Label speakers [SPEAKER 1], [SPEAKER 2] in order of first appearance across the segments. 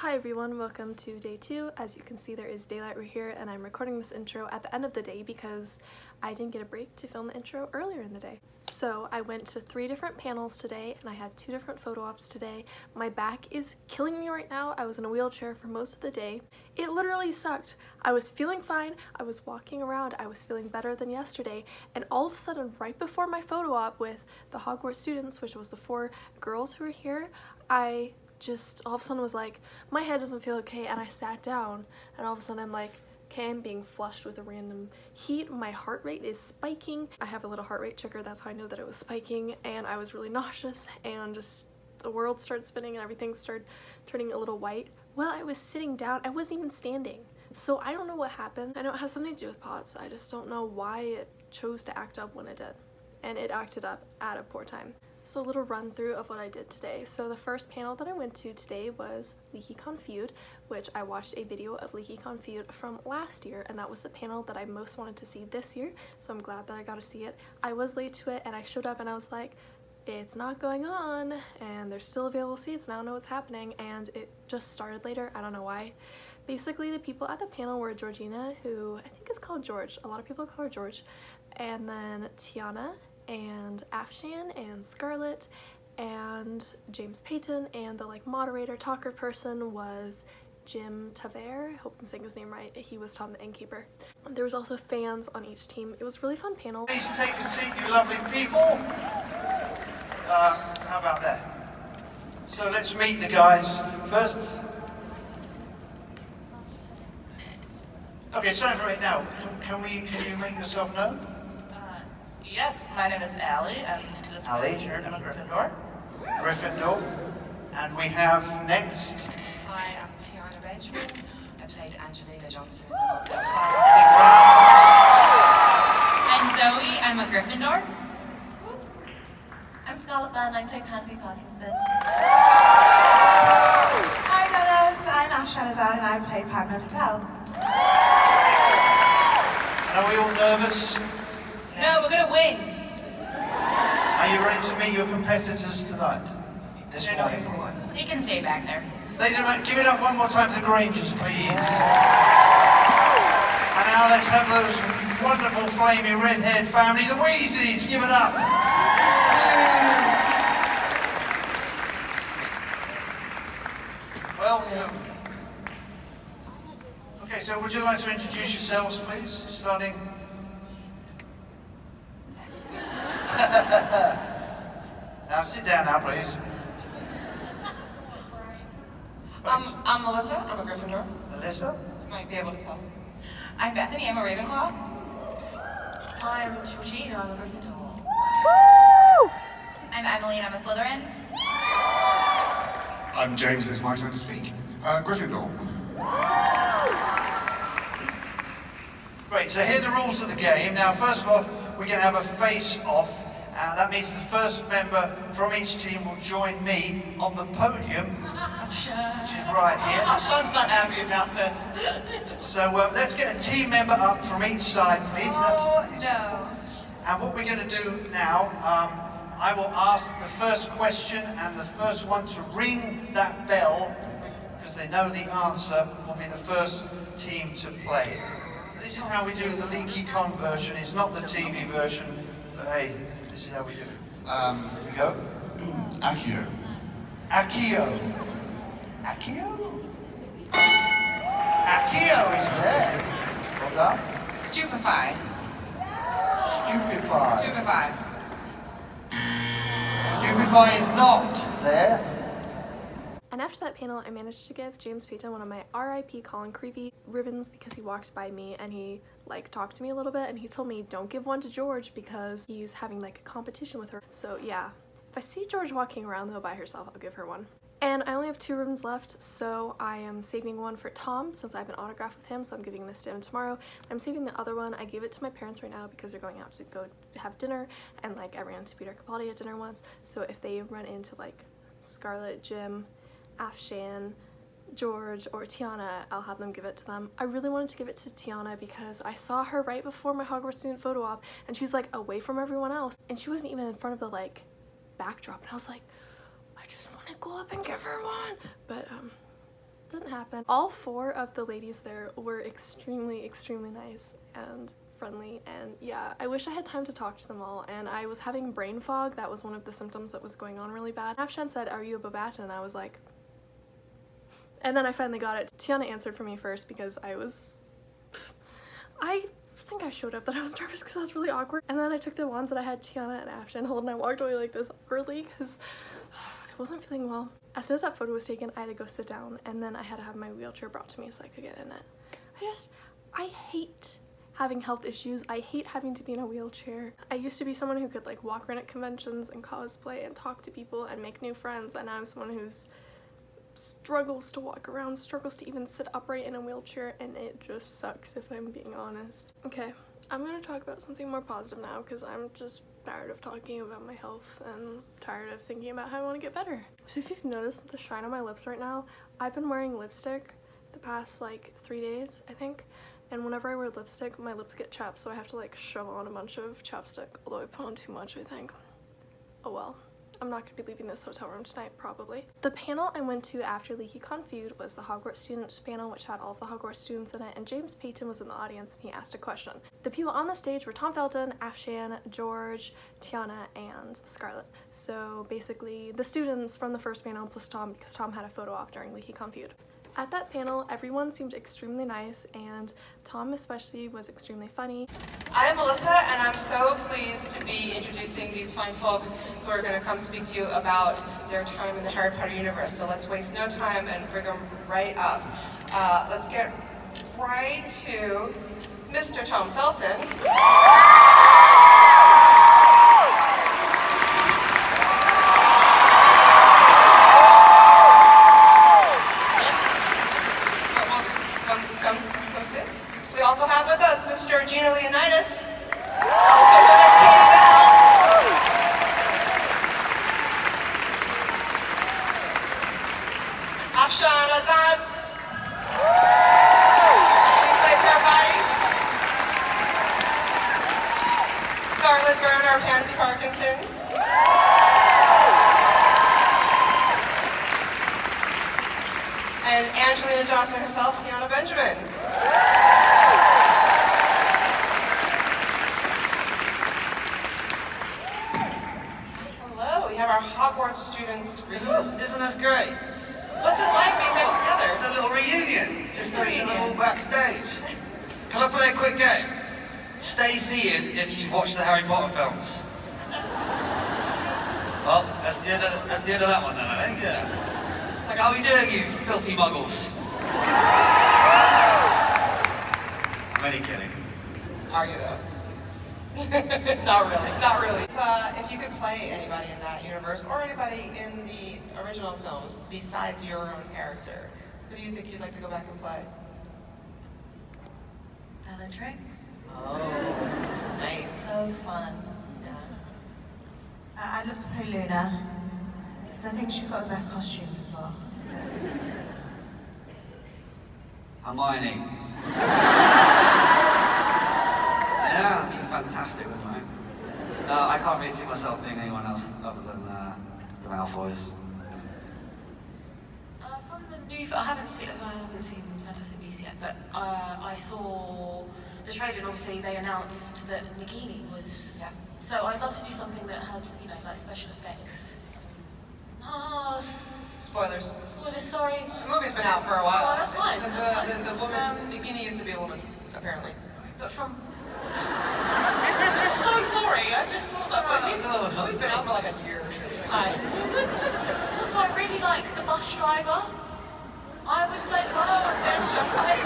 [SPEAKER 1] Hi everyone, welcome to day 2. As you can see, there is daylight right here, and I'm recording this intro at the end of the day because I didn't get a break to film the intro earlier in the day. So I went to 3 different panels today and I had 2 different photo ops today. My back is killing me right now. I was in a wheelchair for most of the day. It literally sucked. I was feeling fine, I was walking around, I was feeling better than yesterday, and all of a sudden right before my photo op with the Hogwarts students, which was the 4 girls who were here, I just all of a sudden was like, my head doesn't feel okay, and I sat down and all of a sudden I'm like, okay, I'm being flushed with a random heat, my heart rate is spiking. I have a little heart rate checker, that's how I know that it was spiking, and I was really nauseous and just the world started spinning and everything started turning a little white. While I was sitting down, I wasn't even standing. So I don't know what happened. I know it has something to do with POTS. I just don't know why it chose to act up when it did. And it acted up at a poor time. So a little run through of what I did today. So the first panel that I went to today was LeakyCon Feud, which I watched a video of LeakyCon Feud from last year, and that was the panel that I most wanted to see this year, so I'm glad that I got to see it. I was late to it and I showed up and I was like, it's not going on, and there's still available seats and I don't know what's happening, and it just started later. I don't know why. Basically, the people at the panel were Georgina, who I think is called George. A lot of people call her George, and then Tiana, and Afshan, and Scarlett, and James Payton, and the moderator talker person was Jim Taver. I hope I'm saying his name right. He was Tom the innkeeper. There was also fans on each team. It was a really fun panel.
[SPEAKER 2] Please take a seat, you lovely people. How about that? So let's meet the guys first. Okay, starting from right now. Can you make yourself known?
[SPEAKER 3] Yes, my name is Allie, and this shirt, I'm a Gryffindor.
[SPEAKER 2] Gryffindor. And we have next.
[SPEAKER 4] Hi, I'm Tiana Benjamin. I played Angelina Johnson.
[SPEAKER 3] I'm Zoe, I'm a Gryffindor.
[SPEAKER 5] I'm Scarlett Byrne, I play Pansy Parkinson.
[SPEAKER 4] Hi Dallas, I'm Afshan Azad and I played Padma Patel.
[SPEAKER 2] Are we all nervous?
[SPEAKER 4] No, we're gonna win.
[SPEAKER 2] Are you ready to meet your competitors tonight? This morning.
[SPEAKER 3] He can stay back there.
[SPEAKER 2] Ladies and gentlemen, give it up one more time for the Grangers, please. And now let's have those wonderful, flaming, red-haired family, the Weasleys. Give it up. Welcome. Okay, so would you like to introduce yourselves, please? Starting. Now sit down now, please.
[SPEAKER 6] I'm Melissa, I'm a Gryffindor.
[SPEAKER 2] Melissa?
[SPEAKER 6] You might be able to tell.
[SPEAKER 4] I'm Bethany, I'm a Ravenclaw.
[SPEAKER 3] I'm Georgina, I'm a Gryffindor.
[SPEAKER 5] I'm Emily and I'm a Slytherin.
[SPEAKER 7] I'm James, it's my turn to speak. Gryffindor.
[SPEAKER 2] Great, so here are the rules of the game. Now, first of all, we're going to have a face-off. That means the first member from each team will join me on the podium, which is right here.
[SPEAKER 4] Afshan's not happy about this.
[SPEAKER 2] So let's get a team member up from each side, please.
[SPEAKER 4] Oh, no.
[SPEAKER 2] And what we're going to do now, I will ask the first question, and the first one to ring that bell, because they know the answer, will be the first team to play. So this is how we do the LeakyCon version. It's not the TV version, but hey, this is how we do it. Here we go.
[SPEAKER 7] Accio.
[SPEAKER 2] Accio. Accio? Accio is there. Well done.
[SPEAKER 4] Stupefy.
[SPEAKER 2] Stupefy.
[SPEAKER 4] Stupefy.
[SPEAKER 2] Stupefy is not there.
[SPEAKER 1] And after that panel, I managed to give James Payton one of my RIP Colin Creevy ribbons because he walked by me and he talked to me a little bit, and he told me don't give one to George because he's having a competition with her. So yeah, if I see George walking around though by herself, I'll give her one. And I only have 2 ribbons left, so I am saving one for Tom since I have an autograph with him, so I'm giving this to him tomorrow. I'm saving the other one. I gave it to my parents right now because they're going out to go have dinner, and I ran into Peter Capaldi at dinner once, so if they run into Scarlett, Jim, Afshan, George, or Tiana, I'll have them give it to them. I really wanted to give it to Tiana because I saw her right before my Hogwarts student photo op, and she's away from everyone else, and she wasn't even in front of the backdrop, and I was like, I just want to go up and give her one, but happen. All 4 of the ladies there were extremely, extremely nice and friendly, and yeah, I wish I had time to talk to them all, and I was having brain fog. That was one of the symptoms that was going on really bad. Afshan said, "Are you a Babata?" and I was like, and then I finally got it. Tiana answered for me first because I think I showed up that I was nervous because I was really awkward, and then I took the wands that I had Tiana and Afshan hold, and I walked away like this awkwardly because I wasn't feeling well. As soon as that photo was taken, I had to go sit down, and then I had to have my wheelchair brought to me so I could get in it. I hate having health issues. I hate having to be in a wheelchair. I used to be someone who could like walk around at conventions and cosplay and talk to people and make new friends, and now I'm someone who's struggles to walk around, struggles to even sit upright in a wheelchair, and it just sucks if I'm being honest. Okay, I'm gonna talk about something more positive now because I'm just tired of talking about my health and tired of thinking about how I want to get better. So if you've noticed the shine on my lips right now, I've been wearing lipstick the past like 3 days, I think. And whenever I wear lipstick, my lips get chapped, so I have to like shove on a bunch of chapstick, although I put on too much, I think. Oh well. I'm not going to be leaving this hotel room tonight, probably. The panel I went to after LeakyCon Feud was the Hogwarts Students panel, which had all of the Hogwarts students in it, and James Payton was in the audience and he asked a question. The people on the stage were Tom Felton, Afshan, George, Tiana, and Scarlett. So basically the students from the first panel plus Tom, because Tom had a photo op during LeakyCon Feud. At that panel, everyone seemed extremely nice, and Tom especially was extremely funny.
[SPEAKER 6] I'm Melissa, and I'm so pleased to be introducing these fine folk who are going to come speak to you about their time in the Harry Potter universe. So let's waste no time and bring them right up. Let's get right to Mr. Tom Felton. We also have with us Mr. Gina Leonidas, also known as Katie Bell. Afshan Azad. She played Parvati. Scarlett Burner, Pansy Parkinson. And Angelina Johnson herself, Tiana Benjamin. Hello, we have our Hogwarts students.
[SPEAKER 8] Isn't this great?
[SPEAKER 6] What's it like being back together?
[SPEAKER 8] It's a little reunion, just so each other all backstage. Can I play a quick game? Stay seated if you've watched the Harry Potter films. Well, that's the end of that one then, I think, yeah. Like, how are we doing, you filthy muggles? I'm only kidding.
[SPEAKER 6] Are you though? Not really, not really. If you could play anybody in that universe, or anybody in the original films, besides your own character, who do you think you'd like to go back and play?
[SPEAKER 9] Bellatrix.
[SPEAKER 6] Oh, nice.
[SPEAKER 9] So fun.
[SPEAKER 6] Yeah.
[SPEAKER 9] I'd love to play Luna, because I think she's got the best costumes as well.
[SPEAKER 8] Hermione. Yeah, that'd be fantastic, wouldn't it? I can't really see myself being anyone else other than the Malfoys.
[SPEAKER 10] From the new, I haven't seen Fantastic Beasts yet, but I saw the trailer, and obviously they announced that Nagini was.
[SPEAKER 6] Yeah.
[SPEAKER 10] So I'd love to do something that had, you know, like special effects.
[SPEAKER 6] Spoilers.
[SPEAKER 10] Spoilers, sorry.
[SPEAKER 6] The movie's been out for a while.
[SPEAKER 10] Oh, that's fine.
[SPEAKER 6] The woman, Nagini used to be a woman, apparently.
[SPEAKER 10] But from. I'm so sorry, I just thought that.
[SPEAKER 6] The movie's been out for like a year. It's fine.
[SPEAKER 10] Also, I really like the bus driver. I would play the bus driver.
[SPEAKER 6] Stan Shunpai.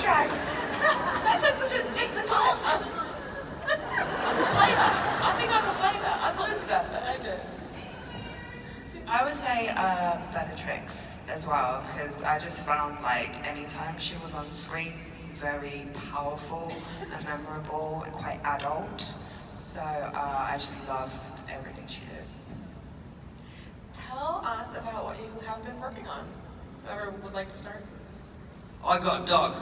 [SPEAKER 10] Driver. That's such a ridiculous. I could play that. I think I could play that. I've got this guy. I did.
[SPEAKER 4] I would say Bellatrix as well, because I just found like anytime she was on screen, very powerful and memorable and quite adult. So I just loved everything she did.
[SPEAKER 6] Tell us about what you have been working on. Whoever would like to start.
[SPEAKER 8] I got a dog.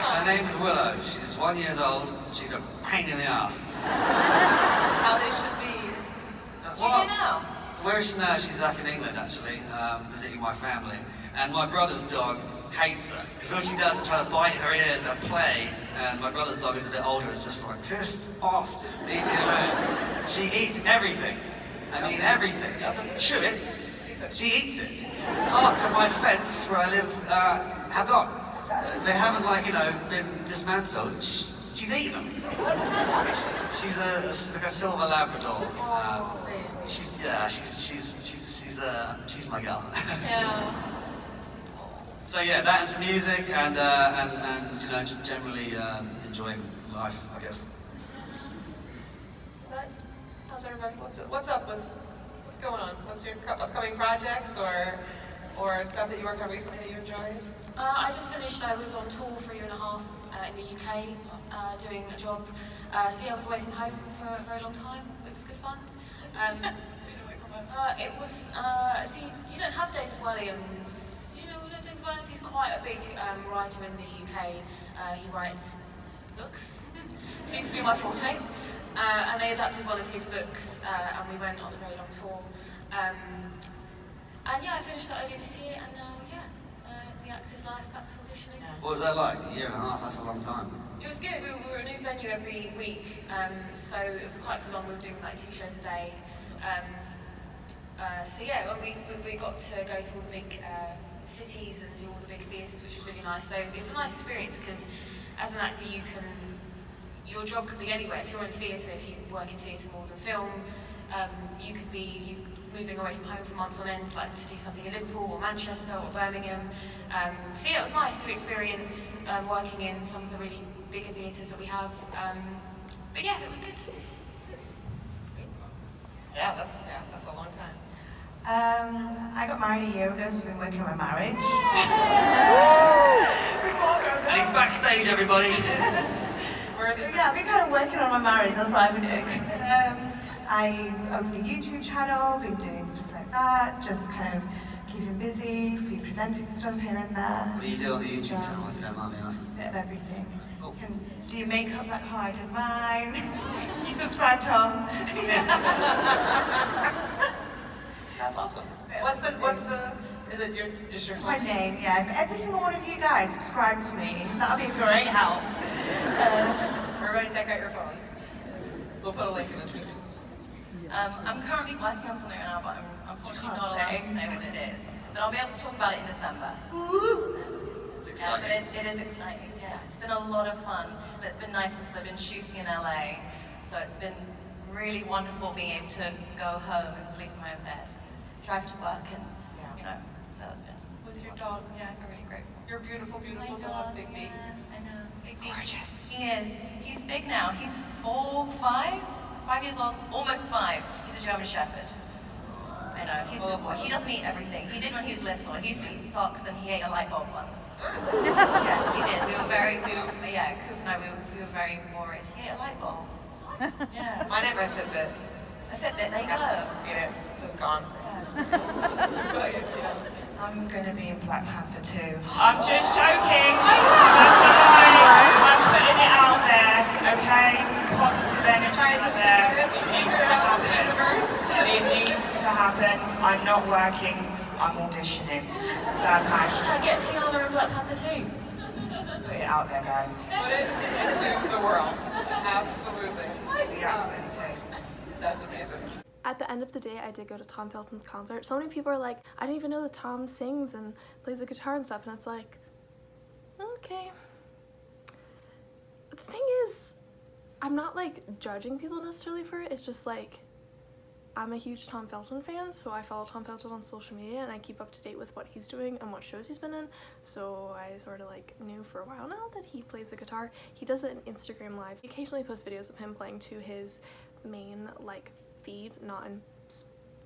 [SPEAKER 8] Her name's Willow. She's 1 year old. She's a pain in the ass.
[SPEAKER 6] That's how they should be. What do you do now?
[SPEAKER 8] where is she now? She's back in England, actually, visiting my family. And my brother's dog hates her, because all she does is try to bite her ears and play. And my brother's dog is a bit older, it's just like, piss off, leave me alone. She eats everything. I mean, everything. Doesn't chew it, she eats it. Parts of my fence where I live have gone. They haven't, like, you know, been dismantled. She's eaten them.
[SPEAKER 6] What kind of dog is she?
[SPEAKER 8] She's like a silver Labrador. She's my gal.
[SPEAKER 6] Yeah.
[SPEAKER 8] So yeah, that's music and you know, generally enjoying life, I guess.
[SPEAKER 6] How's everybody? What's up with what's going on? What's your upcoming projects or stuff that you worked on recently that you enjoyed?
[SPEAKER 10] I just finished. I was on tour for a year and a half in the UK doing a job. See, I was away from home for a very long time. It was good fun. It was. See, you don't have David Williams. You know, David Williams. He's quite a big writer in the UK. He writes books. Seems to be my forte. And they adapted one of his books, and we went on a very long tour. And yeah, I finished that earlier this year, and the actor's life, back to auditioning.
[SPEAKER 8] What was that like? A year and a half, that's a long time.
[SPEAKER 10] It was good. We were at a new venue every week, so it was quite full on. We were doing like 2 shows a day. So yeah, well, we got to go to all the big cities and do all the big theatres, which was really nice. So it was a nice experience because as an actor, your job could be anywhere. If you're in theatre, if you work in theatre more than film, you could be moving away from home for months on end, like to do something in Liverpool or Manchester or Birmingham. So yeah, it was nice to experience working in some of the really bigger theatres that we have. But yeah, it was good.
[SPEAKER 6] Yeah, that's a long time.
[SPEAKER 9] I got married a year ago, so I've been working on my marriage.
[SPEAKER 8] And he's backstage, everybody.
[SPEAKER 9] Yeah, I've been kind of working on my marriage, that's what I've been doing. I opened a YouTube channel, been doing stuff like that, just kind of keeping busy, been presenting stuff here and there.
[SPEAKER 8] What do you do on the YouTube channel, if you don't mind me asking?
[SPEAKER 9] A bit of everything. You can do your makeup like how I did mine. You subscribe, Tom.
[SPEAKER 6] That's awesome. Is it just your
[SPEAKER 9] It's my name, yeah. If every single one of you guys subscribe to me, that'll be a great help.
[SPEAKER 6] Everybody take out your phones. We'll put a link in the tweet.
[SPEAKER 11] I'm currently working on something right now, but I'm unfortunately not allowed to say what it is. But I'll be able to talk about it in December. Yeah, but it is exciting, yeah. It's been a lot of fun, but it's been nice because I've been shooting in LA, so it's been really wonderful being able to go home and sleep in my own bed, drive to work, and, you know, so that's been
[SPEAKER 6] with your dog.
[SPEAKER 11] Yeah, I feel really grateful.
[SPEAKER 6] Your beautiful, beautiful dog, Big B.
[SPEAKER 11] I know.
[SPEAKER 6] He's gorgeous.
[SPEAKER 11] He is. He's big now. He's 5 years old, almost 5. He's a German Shepherd. I know, he's a good boy. He doesn't eat everything. He did when he was little. He used to eat socks and he ate a light bulb once. Yes, he did. Coop and I, we were very worried. He ate a light bulb. Yeah.
[SPEAKER 6] Mine ate my Fitbit.
[SPEAKER 11] A Fitbit, there you go.
[SPEAKER 6] Ate it, just gone.
[SPEAKER 4] I'm gonna be in Black Panther 2. I'm just joking. That's a lie. I'm putting it out there, okay? Positive energy.
[SPEAKER 6] Trying to secret it out to the universe.
[SPEAKER 4] It needs to happen. I'm not working. I'm auditioning.
[SPEAKER 10] Hashtag get Tiana in Black Panther 2.
[SPEAKER 4] Put it out there, guys.
[SPEAKER 6] Put it into the world. Absolutely.
[SPEAKER 4] The accent too.
[SPEAKER 6] That's amazing.
[SPEAKER 1] At the end of the day, I did go to Tom Felton's concert. So many people are like, I didn't even know that Tom sings and plays the guitar and stuff. And it's like, okay. The thing is, I'm not like judging people necessarily for it. It's just like, I'm a huge Tom Felton fan, so I follow Tom Felton on social media and I keep up to date with what he's doing and what shows he's been in. So I sort of like knew for a while now that he plays the guitar. He does it in Instagram lives. He occasionally posts videos of him playing to his main like feed, not in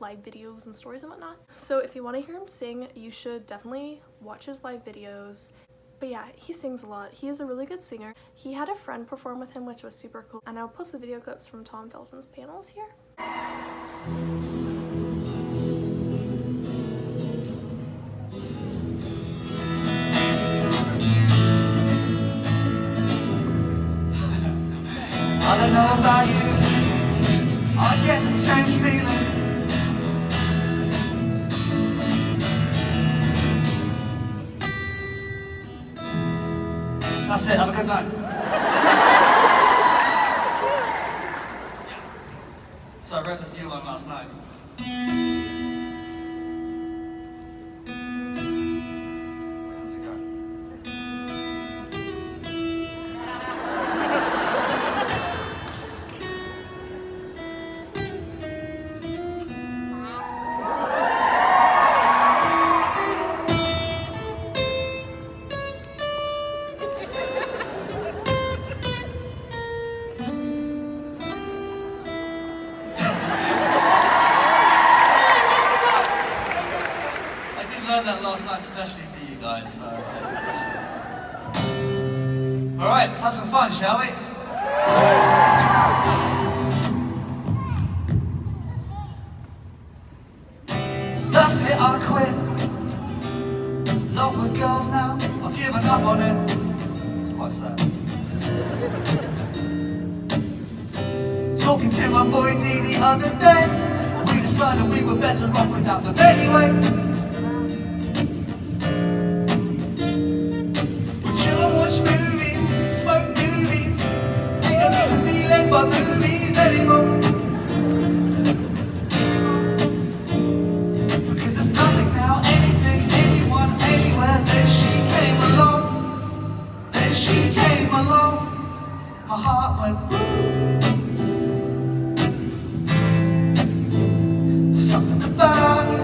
[SPEAKER 1] live videos and stories and whatnot. So if you want to hear him sing, you should definitely watch his live videos. But yeah, he sings a lot. He is a really good singer. He had a friend perform with him, which was super cool. And I'll post the video clips from Tom Felton's panels here.
[SPEAKER 12] I don't know about you, I get this strange feeling
[SPEAKER 8] That's it, have a good night. So I wrote this new one last night. How's it going? I learned that last night especially for you guys, so I appreciate it. Alright, let's have some fun, shall we? That's it, I quit. Love with girls now, I've given up on it. It's quite sad. Talking to my boy D the other day, we decided we were better off without them anyway. Movies, smoke movies. We don't need to be led by movies anymore. Because there's nothing now, anything, anyone, anywhere. Then she came along. Then she came along. My heart went boom. Something about you.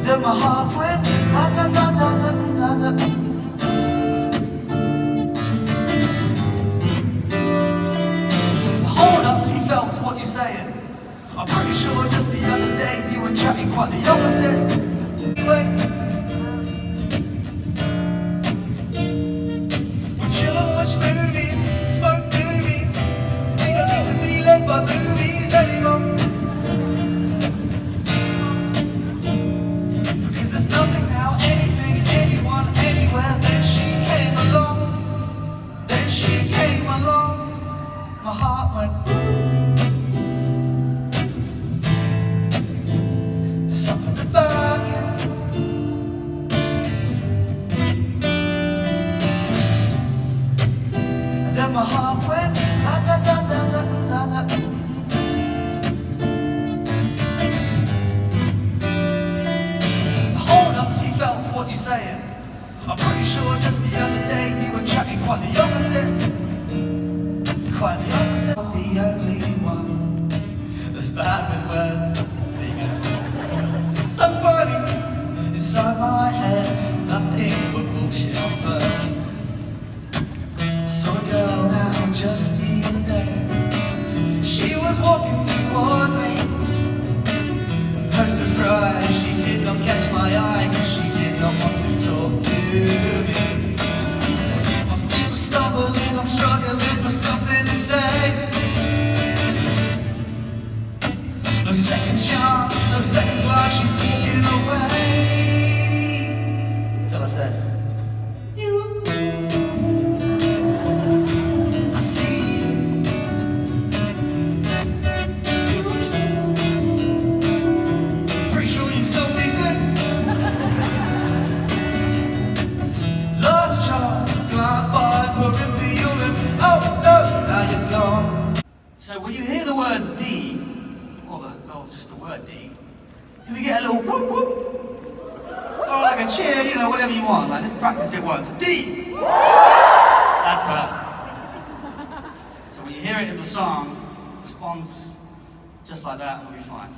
[SPEAKER 8] Then my heart went da da da da da da da. Hold up, T-Phelps, what you saying? I'm pretty sure just the other day you were chatting quite the opposite. Anyway, we chill and watch movies, smoke movies. We don't need to be led by movies anymore. Nothing now, anything, anyone, anywhere. Then she came along. Then she came along. My heart went boom. Something about you. And then my heart went da da da da da da da. Phelps, what you saying? I'm pretty sure just the other day you were chatting quite the opposite. Quite the opposite. I'm the only one that's bad with words. There you go. So funny. Inside my head, nothing but bullshit on first. Saw a girl now just the other day. She was walking towards me. No surprise, she did not catch my eye, cause she did not want to talk to me. My feet were stumbling, I'm struggling for something to say. No second chance, no second glance, she's walking away. Till I said, you, I see you. So when you hear the words D, or just the word D, can we get a little whoop whoop? Or like a cheer, you know, whatever you want. Like, let's practice it once. D! That's perfect. So when you hear it in the song, response just like that, and we'll be fine.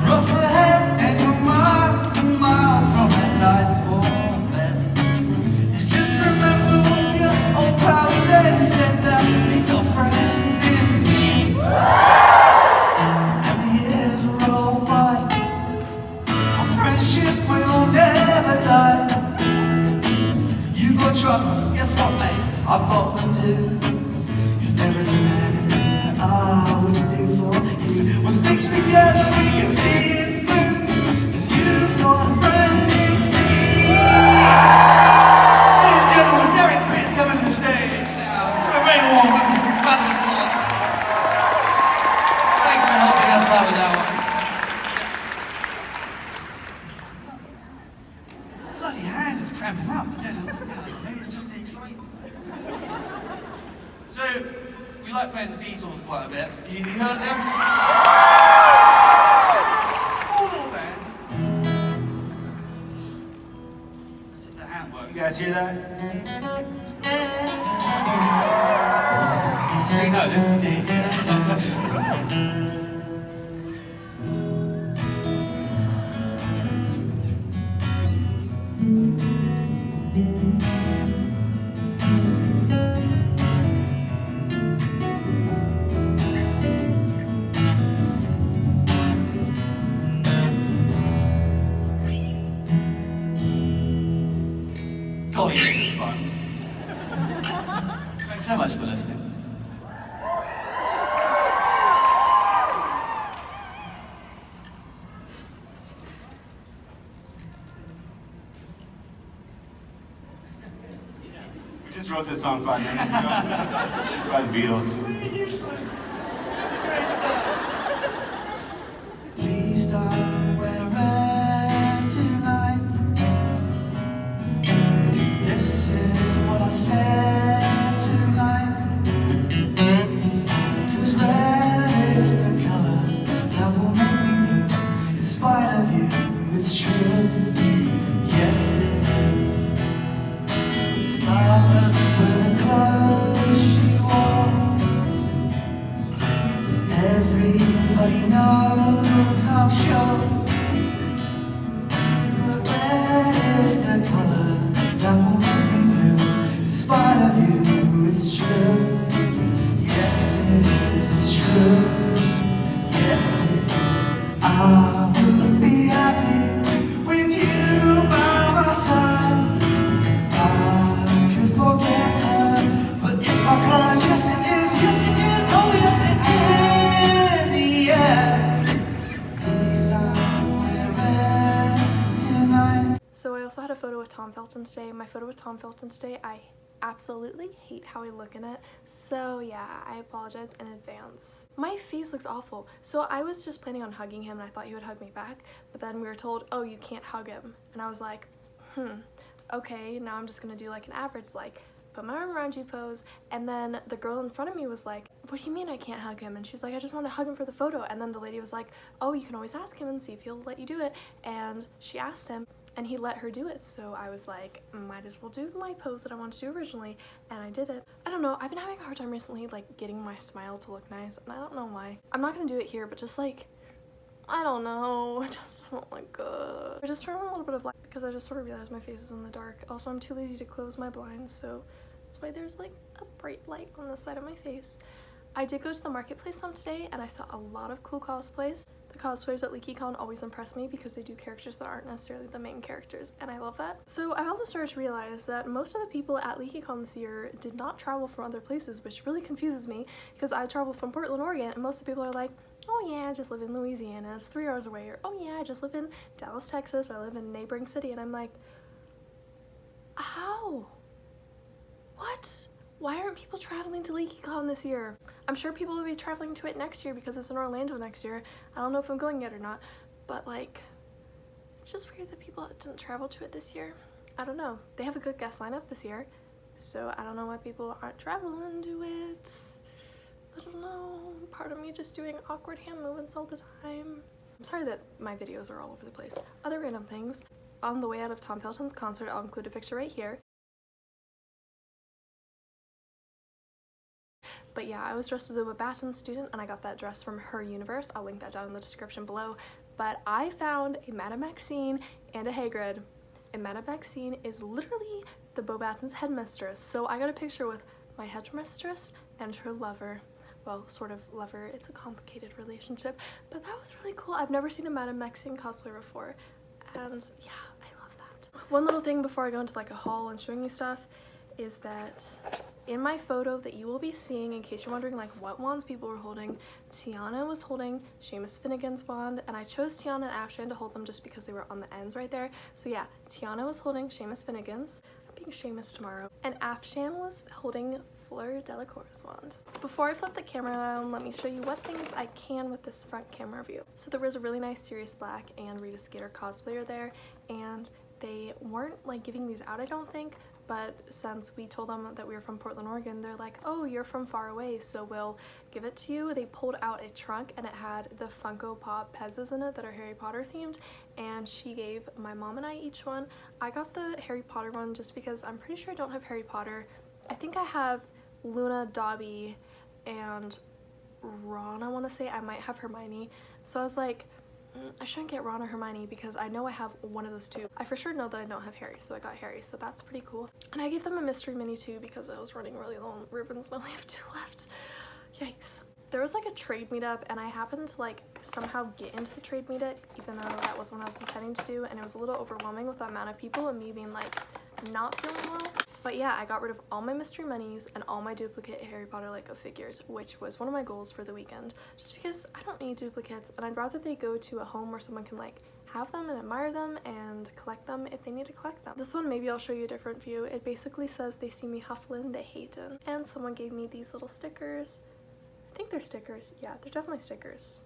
[SPEAKER 8] Rough ahead and you're miles and miles from it. cramping up. I don't understand. Maybe it's just the excitement. So, we like playing the Beatles quite a bit. Have you heard of them? Small little band. Let's see if the hand works. You guys hear that? Say no, this is D. Golly, this is fun. Thanks so much for listening.
[SPEAKER 12] We just wrote this song 5 minutes ago. It's by the Beatles.
[SPEAKER 8] Useless. It's a great start.
[SPEAKER 13] Please don't wear red tonight. This is what I said tonight. 'Cause red is the color that will make me blue. In spite of you, it's true. Yes, it is. Start with the clothes she wore. Everybody knows, I'm sure. But red is the color that will make me blue. In spite of you, it's true. Yes, it is, it's true. Yes, it is. I would be happy with you by my side. I could forget her, but it's not gonna. Yes, it is, yes, it is. Oh, yes, it is, yeah. Please don't wear red tonight.
[SPEAKER 1] So I also had a photo with Tom Felton today. My photo with Tom Felton today, I absolutely hate how I look in it. So yeah, I apologize in advance. My face looks awful. So I was just planning on hugging him and I thought he would hug me back. But then we were told, oh, you can't hug him. And I was like, okay, now I'm just gonna do like an average, like put my arm around you pose. And then the girl in front of me was like, what do you mean I can't hug him? And she was like, I just want to hug him for the photo. And then the lady was like, oh, you can always ask him and see if he'll let you do it. And she asked him and he let her do it. So I was like, might as well do my pose that I wanted to do originally. And I did it. I don't know, I've been having a hard time recently like getting my smile to look nice. And I don't know why. I'm not gonna do it here, but just like, I don't know, it just doesn't look good. I just turned on a little bit of light because I just sort of realized my face is in the dark. Also, I'm too lazy to close my blinds, so that's why there's like a bright light on the side of my face. I did go to the marketplace some today and I saw a lot of cool cosplays. The cosplayers at LeakyCon always impress me because they do characters that aren't necessarily the main characters, and I love that. So I've also started to realize that most of the people at LeakyCon this year did not travel from other places, which really confuses me because I travel from Portland, Oregon, and most of the people are like, oh yeah, I just live in Louisiana, it's 3 hours away, or oh yeah, I just live in Dallas, Texas, or I live in a neighboring city, and I'm like, how? What? Why aren't people traveling to LeakyCon this year? I'm sure people will be traveling to it next year because it's in Orlando next year. I don't know if I'm going yet or not, but like, it's just weird that people didn't travel to it this year. I don't know. They have a good guest lineup this year, so I don't know why people aren't traveling to it. I don't know, part of me just doing awkward hand movements all the time. I'm sorry that my videos are all over the place. Other random things. On the way out of Tom Felton's concert, I'll include a picture right here. But yeah, I was dressed as a Baton student and I got that dress from her universe. I'll link that down in the description below. But I found a Madame Maxine and a Hagrid. And Madame Maxine is literally the Beauxbatons headmistress. So I got a picture with my headmistress and her lover. Well, sort of lover, it's a complicated relationship, but that was really cool. I've never seen a Madame Maxine cosplay before, and yeah, I love that. One little thing before I go into like a haul and showing you stuff is that in my photo that you will be seeing, in case you're wondering like what wands people were holding, Tiana was holding Seamus Finnegan's wand, and I chose Tiana and Afshan to hold them just because they were on the ends right there. So yeah, Tiana was holding Seamus Finnegan's, I'm being Seamus tomorrow, and Afshan was holding Fleur Delacour's wand. Before I flip the camera around, let me show you what things I can with this front camera view. So there was a really nice Sirius Black and Rita Skeeter cosplayer there, and they weren't like giving these out, I don't think, but since we told them that we were from Portland, Oregon, they're like, oh, you're from far away, so we'll give it to you. They pulled out a trunk and it had the Funko Pop Pezzas in it that are Harry Potter themed, and she gave my mom and I each one. I got the Harry Potter one just because I'm pretty sure I don't have Harry Potter. I think I have Luna, Dobby, and Ron, I want to say. I might have Hermione. So I was like, I shouldn't get Ron or Hermione because I know I have one of those two. I for sure know that I don't have Harry, so I got Harry, so that's pretty cool. And I gave them a mystery mini too because I was running really low on ribbons and I only have 2 left. Yikes. There was like a trade meetup and I happened to like somehow get into the trade meetup even though that wasn't what I was intending to do, and it was a little overwhelming with the amount of people and me being like not feeling well. But yeah, I got rid of all my mystery minis and all my duplicate Harry Potter Lego figures, which was one of my goals for the weekend, just because I don't need duplicates and I'd rather they go to a home where someone can like have them and admire them and collect them if they need to collect them. This one, maybe I'll show you a different view. It basically says they see me hufflin', they hatin'. And someone gave me these little stickers. I think they're stickers. Yeah, they're definitely stickers.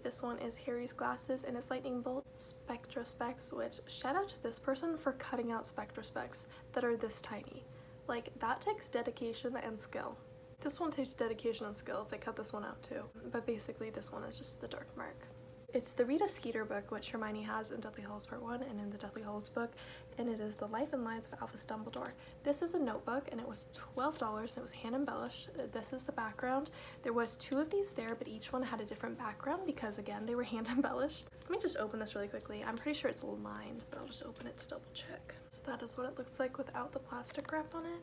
[SPEAKER 1] This one is Harry's glasses and his lightning bolt Spectra Specs, which shout out to this person for cutting out Spectra Specs that are this tiny. Like, that takes dedication and skill. This one takes dedication and skill if they cut this one out too. But basically this one is just the dark mark. It's the Rita Skeeter book, which Hermione has in Deathly Hallows Part 1 and in the Deathly Hallows book, and it is The Life and Lives of Albus Dumbledore. This is a notebook and it was $12 and it was hand embellished. This is the background. There was 2 of these there, but each one had a different background because again, they were hand embellished. Let me just open this really quickly. I'm pretty sure it's lined, but I'll just open it to double check. So that is what it looks like without the plastic wrap on it.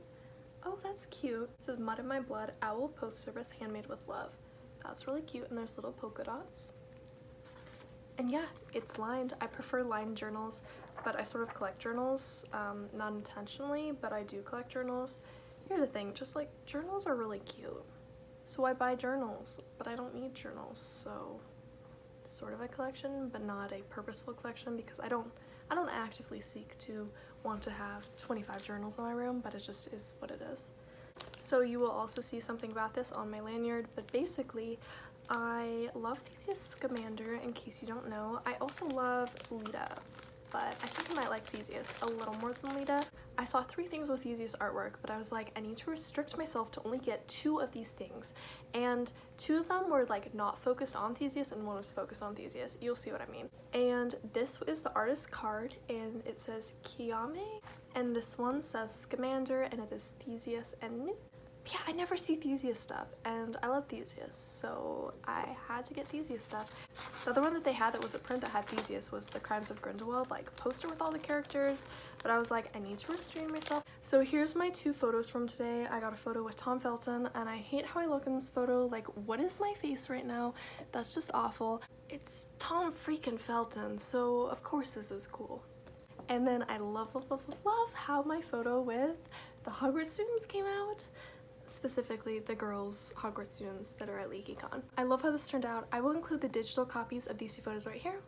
[SPEAKER 1] Oh, that's cute. It says Mud in My Blood, Owl Post Service, handmade with love. That's really cute, and there's little polka dots. And yeah, it's lined. I prefer lined journals, but I sort of collect journals, not intentionally, but I do collect journals. Here's the thing, just like journals are really cute. So I buy journals, but I don't need journals, so it's sort of a collection, but not a purposeful collection because I don't actively seek to want to have 25 journals in my room, but it just is what it is. So you will also see something about this on my lanyard, but basically I love Theseus Scamander, in case you don't know. I also love Lita, but I think I might like Theseus a little more than Lita. I saw 3 things with Theseus artwork, but I was like, I need to restrict myself to only get 2 of these things. And 2 of them were like not focused on Theseus and 1 was focused on Theseus. You'll see what I mean. And this is the artist card and it says Kiame, and this one says Scamander and it is Theseus and Newt. Yeah, I never see Theseus stuff, and I love Theseus, so I had to get Theseus stuff. The other one that they had that was a print that had Theseus was the Crimes of Grindelwald, like poster with all the characters, but I was like, I need to restrain myself. So here's my 2 photos from today. I got a photo with Tom Felton, and I hate how I look in this photo. Like, what is my face right now? That's just awful. It's Tom freaking Felton, so of course this is cool. And then I love how my photo with the Hogwarts students came out. Specifically the girls Hogwarts students that are at LeakyCon. I love how this turned out. I will include the digital copies of these 2 photos right here.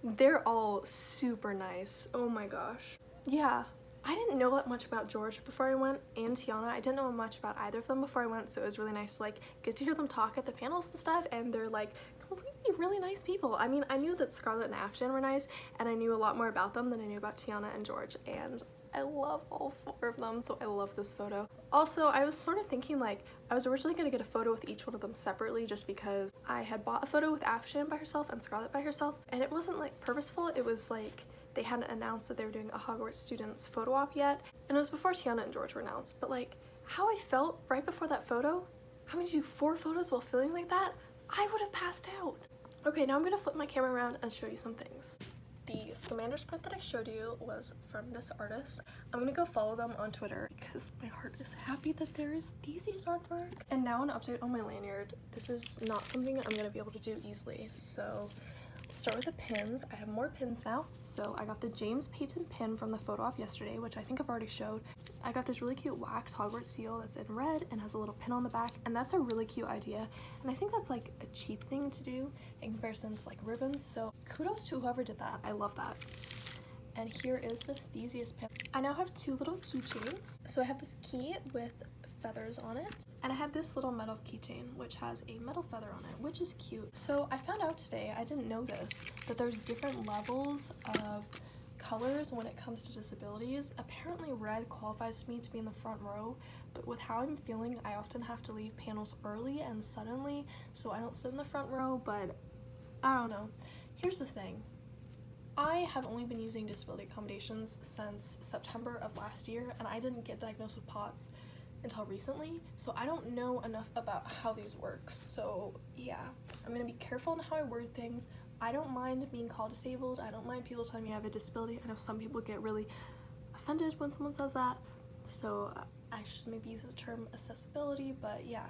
[SPEAKER 1] They're all super nice. Oh my gosh. Yeah, I didn't know that much about George before I went, and Tiana. I didn't know much about either of them before I went, so it was really nice to like get to hear them talk at the panels and stuff, and they're like completely really nice people. I mean, I knew that Scarlett and Afshan were nice, and I knew a lot more about them than I knew about Tiana and George, and I love all 4 of them, so I love this photo. Also, I was sort of thinking like, I was originally going to get a photo with each one of them separately just because I had bought a photo with Afshan by herself and Scarlett by herself, and it wasn't like purposeful. It was like they hadn't announced that they were doing a Hogwarts students photo op yet, and it was before Tiana and George were announced, but like how I felt right before that photo, how many do 4 photos while feeling like that? I would have passed out. Okay, now I'm going to flip my camera around and show you some things. The Scamander's print that I showed you was from this artist. I'm gonna go follow them on Twitter because my heart is happy that there is Theseus artwork. And now an update on my lanyard. This is not something I'm gonna be able to do easily, so let's start with the pins. I have more pins now. So I got the James Payton pin from the photo op yesterday, which I think I've already showed. I got this really cute wax Hogwarts seal that's in red and has a little pin on the back, and that's a really cute idea. And I think that's like a cheap thing to do in comparison to like ribbons, so kudos to whoever did that. I love that. And here is the Theseus pin. I now have 2 little keychains. So I have this key with feathers on it, And I have this little metal keychain which has a metal feather on it, which is cute. So I found out today, I didn't know this, that there's different levels of colors when it comes to disabilities. Apparently red qualifies me to be in the front row, but with how I'm feeling, I often have to leave panels early and suddenly, so I don't sit in the front row, but I don't know. Here's the thing. I have only been using disability accommodations since September of last year, and I didn't get diagnosed with POTS until recently, so I don't know enough about how these work. So yeah, I'm gonna be careful in how I word things. I don't mind being called disabled. I don't mind people telling me I have a disability. I know some people get really offended when someone says that, so I should maybe use the term accessibility, but yeah.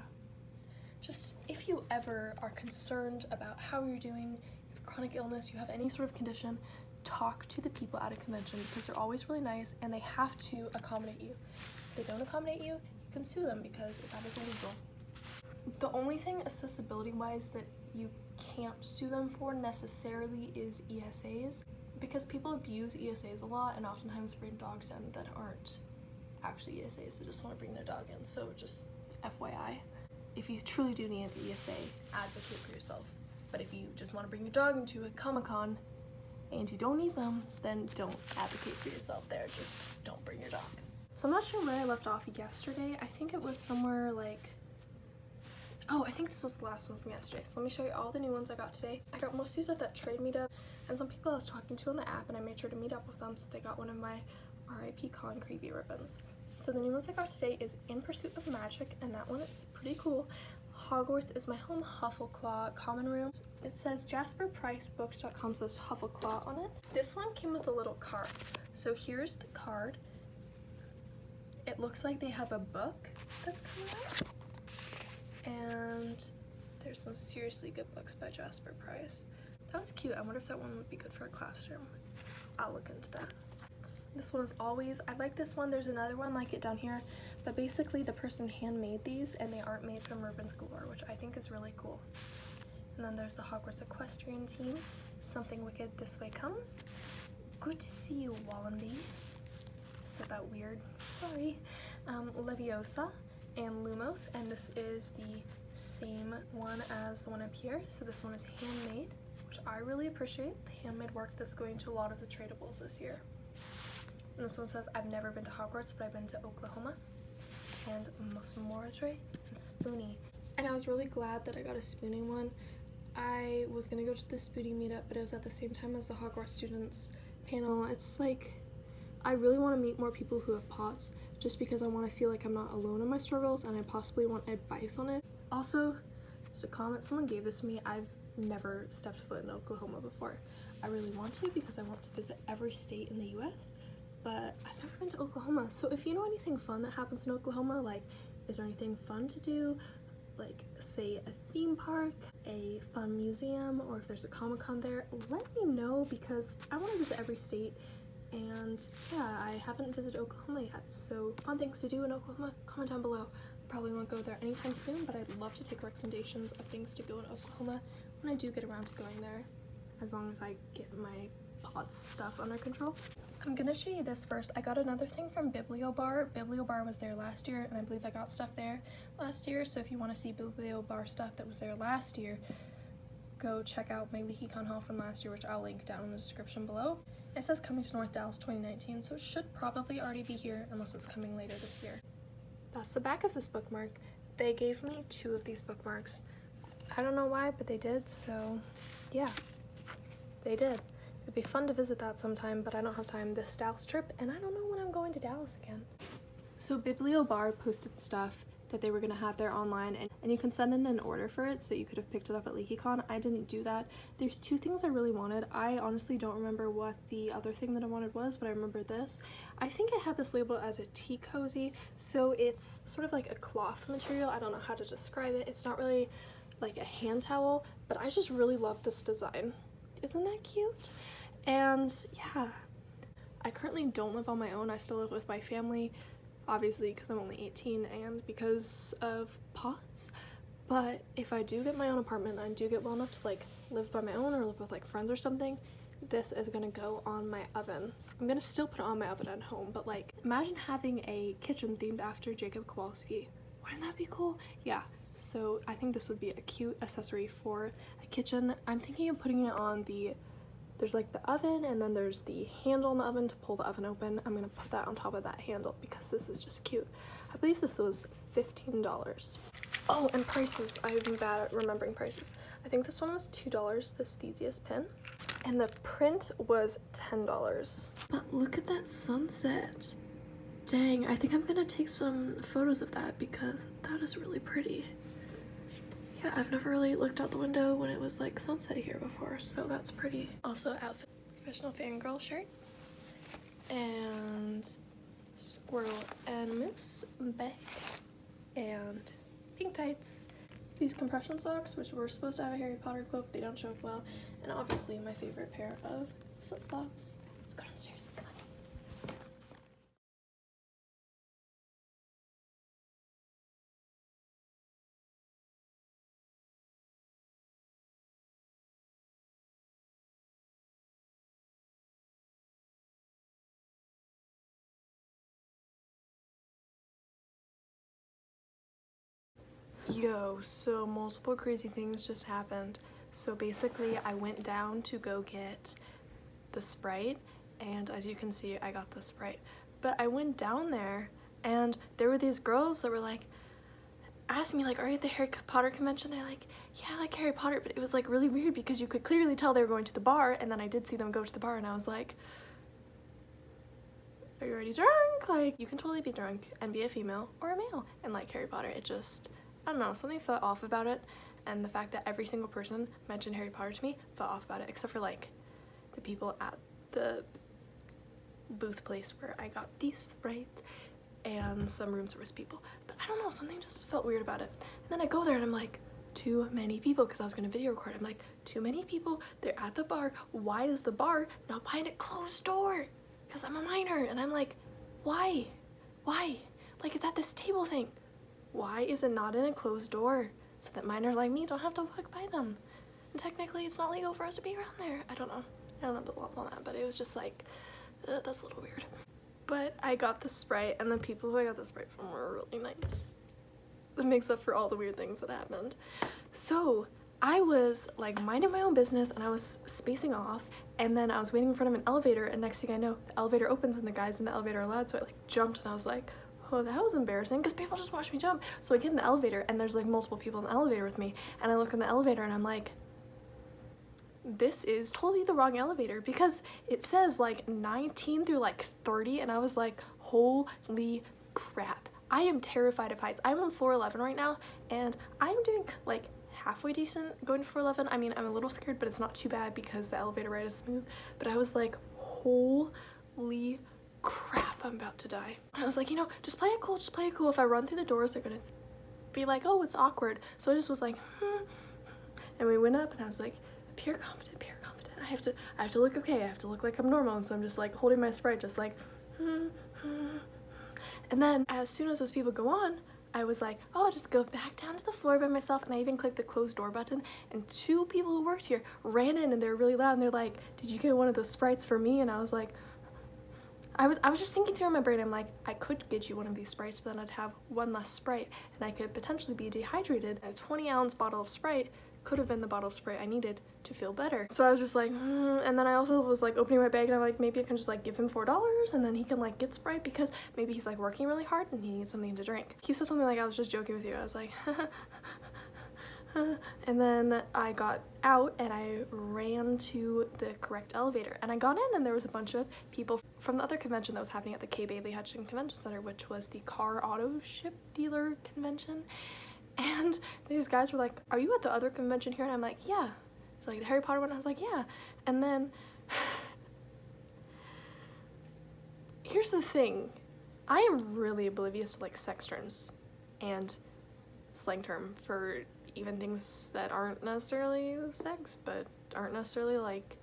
[SPEAKER 1] Just if you ever are concerned about how you're doing, you have chronic illness, you have any sort of condition, talk to the people at a convention because they're always really nice and they have to accommodate you. If they don't accommodate you, you can sue them because that is illegal. The only thing accessibility wise that you can't sue them for necessarily is ESAs, because people abuse ESAs a lot and oftentimes bring dogs in that aren't actually ESAs, so just want to bring their dog in. So just FYI, if you truly do need an ESA, advocate for yourself. But if you just want to bring your dog into a Comic-Con and you don't need them, then don't advocate for yourself there. Just don't bring your dog. So I'm not sure where I left off yesterday. I think it was somewhere like, oh, I think this was the last one from yesterday. So let me show you all the new ones I got today. I got most of these at that trade meetup, and some people I was talking to on the app, and I made sure to meet up with them, so they got one of my RIP Con creepy ribbons. So the new ones I got today is In Pursuit of Magic, and that one is pretty cool. Hogwarts is my home, Huffleclaw common room. It says JasperPriceBooks.com says Huffleclaw on it. This one came with a little card. So here's the card. It looks like they have a book that's coming out. And there's some seriously good books by Jasper Price. That was cute. I wonder if that one would be good for a classroom. I'll look into that. This one is always, I like this one. There's another one like it down here, but basically the person handmade these and they aren't made from ribbons galore, which I think is really cool. And then there's the Hogwarts Equestrian Team. Something Wicked This Way Comes. Good to see you, Wallenby. Said that weird, sorry. Leviosa and Lumos, and this is the same one as the one up here. So this one is handmade, which I really appreciate, the handmade work that's going to a lot of the tradables this year. And this one says, I've never been to Hogwarts, but I've been to Oklahoma, and Mosmortre and Spoonie. And I was really glad that I got a spooning one. I was gonna go to the Spoonie meetup, but it was at the same time as the Hogwarts students panel. It's like, I really want to meet more people who have POTS, just because I want to feel like I'm not alone in my struggles, and I possibly want advice on it. Also, just a comment, someone gave this to me. I've never stepped foot in Oklahoma before. I really want to because I want to visit every state in the US, but I've never been to Oklahoma. So if you know anything fun that happens in Oklahoma, like is there anything fun to do, like say a theme park, a fun museum, or if there's a Comic-Con there, let me know because I want to visit every state. And yeah, I haven't visited Oklahoma yet, so fun things to do in Oklahoma, comment down below. Probably won't go there anytime soon, but I'd love to take recommendations of things to go in Oklahoma when I do get around to going there, as long as I get my POTS stuff under control. I'm gonna show you this first. I got another thing from Bibliobar. Bibliobar was there last year, and I believe I got stuff there last year, so if you want to see Bibliobar stuff that was there last year, go check out my LeakyCon haul from last year, which I'll link down in the description below. It says coming to North Dallas 2019, so it should probably already be here unless it's coming later this year. That's the back of this bookmark. They gave me 2 of these bookmarks. I don't know why, but they did, so yeah, they did. It'd be fun to visit that sometime, but I don't have time this Dallas trip, and I don't know when I'm going to Dallas again. So Bibliobar posted stuff that they were going to have there online, and you can send in an order for it, so you could have picked it up at LeakyCon. I didn't do that. There's 2 things I really wanted. I honestly don't remember what the other thing that I wanted was, but I remember this. I think I had this labeled as a tea cozy, so it's sort of like a cloth material. I don't know how to describe it. It's not really like a hand towel, but I just really love this design. Isn't that cute? And yeah, I currently don't live on my own. I still live with my family, obviously because I'm only 18 and because of POTS, but if I do get my own apartment and I do get well enough to like live by my own or live with like friends or something, this is gonna go on my oven. I'm gonna still put it on my oven at home, but like imagine having a kitchen themed after Jacob Kowalski. Wouldn't that be cool? Yeah, so I think this would be a cute accessory for a kitchen. I'm thinking of putting it on there's like the oven, and then there's the handle in the oven to pull the oven open. I'm gonna put that on top of that handle because this is just cute. I believe this was $15. Oh, and prices. I've been bad at remembering prices. I think this one was $2, this Theseus pin. And the print was $10. But look at that sunset. Dang, I think I'm gonna take some photos of that because that is really pretty. Yeah, I've never really looked out the window when it was like sunset here before, so that's pretty. Also outfit, professional fangirl shirt, and squirrel and moose bag, and pink tights. These compression socks, which were supposed to have a Harry Potter quote, they don't show up well, and obviously my favorite pair of flip-flops. Let's go downstairs. Come on. Yo, so multiple crazy things just happened. So basically I went down to go get the Sprite, and as you can see I got the Sprite, but I went down there and there were these girls that were like asking me like, are you at the Harry Potter convention? They're like, yeah, I like Harry Potter, but it was like really weird because you could clearly tell they were going to the bar, and then I did see them go to the bar and I was like, are you already drunk? Like, you can totally be drunk and be a female or a male and like Harry Potter. It just, I don't know, something felt off about it, and the fact that every single person mentioned Harry Potter to me felt off about it, except for like the people at the booth place where I got these Sprites and some room service people. But I don't know, something just felt weird about it. And then I go there and I'm like, too many people, because I was gonna video record. I'm like, too many people, they're at the bar. Why is the bar not behind a closed door? Because I'm a minor. And I'm like, why? Like, it's at this table thing. Why is it not in a closed door so that minors like me don't have to walk by them? And technically it's not legal for us to be around there. I don't know the laws on that, but it was just like, that's a little weird. But I got the Sprite, and the people who I got the Sprite from were really nice. It makes up for all the weird things that happened. So I was like minding my own business and I was spacing off, and then I was waiting in front of an elevator, and next thing I know, the elevator opens and the guys in the elevator are loud, so I like jumped and I was like, oh, that was embarrassing because people just watched me jump. So I get in the elevator and there's like multiple people in the elevator with me, and I look in the elevator and I'm like, this is totally the wrong elevator because it says like 19 through like 30, and I was like, holy crap. I am terrified of heights. I'm on floor 11 right now, and I'm doing like halfway decent going to floor 11. I mean, I'm a little scared, but it's not too bad because the elevator ride is smooth. But I was like, holy crap, I'm about to die. And I was like, you know, just play it cool, just play it cool. If I run through the doors, they're gonna be like, oh, it's awkward. So I just was like, and we went up and I was like, appear confident. I have to look okay. I have to look like I'm normal. And so I'm just like holding my Sprite, just like, And then as soon as those people go on, I was like, oh, I'll just go back down to the floor by myself. And I even clicked the closed door button, and two people who worked here ran in and they're really loud and they're like, did you get one of those Sprites for me? And I was like, I was just thinking through in my brain, I'm like, I could get you one of these Sprites, but then I'd have one less Sprite and I could potentially be dehydrated. A 20-ounce bottle of Sprite could have been the bottle of Sprite I needed to feel better. So I was just like, and then I also was like opening my bag and I'm like, maybe I can just like give him $4 and then he can like get Sprite because maybe he's like working really hard and he needs something to drink. He said something like, I was just joking with you. I was like, and then I got out and I ran to the correct elevator, and I got in and there was a bunch of people from the other convention that was happening at the K. Bailey Hutchinson Convention Center, which was the car auto ship dealer convention. And these guys were like, are you at the other convention here? And I'm like, yeah. It's like the Harry Potter one. I was like, yeah. And then here's the thing. I am really oblivious to like sex terms and slang term for even things that aren't necessarily sex, but aren't necessarily like,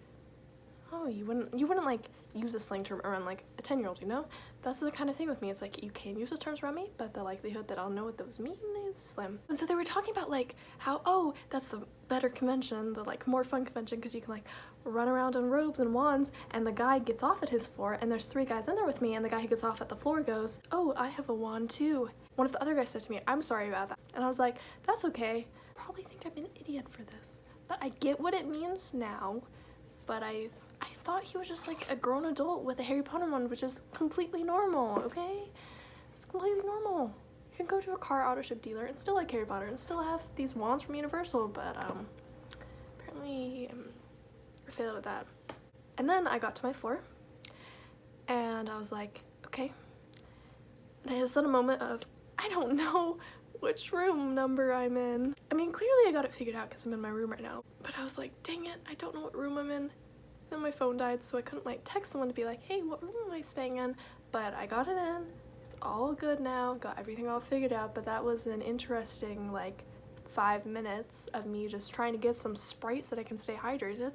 [SPEAKER 1] oh, you wouldn't like use a slang term around like a 10-year-old, you know? That's the kind of thing with me. It's like you can use those terms around me, but the likelihood that I'll know what those mean is slim. And so they were talking about like how, oh, that's the better convention, the like more fun convention, because you can like run around in robes and wands, and the guy gets off at his floor, and there's 3 guys in there with me, and the guy who gets off at the floor goes, oh, I have a wand too. One of the other guys said to me, I'm sorry about that. And I was like, that's okay. Probably think I'm an idiot for this, but I get what it means now. But I thought he was just like a grown adult with a Harry Potter wand, which is completely normal, okay? It's completely normal. You can go to a car auto ship dealer and still like Harry Potter and still have these wands from Universal, but apparently I failed at that. And then I got to my floor and I was like, okay. And I had a sudden moment of, I don't know which room number I'm in. I mean, clearly I got it figured out because I'm in my room right now, but I was like, dang it, I don't know what room I'm in. Then my phone died, so I couldn't like text someone to be like, hey, what room am I staying in? But I got it in. It's all good now. Got everything all figured out, but that was an interesting like 5 minutes of me just trying to get some sprites so that I can stay hydrated.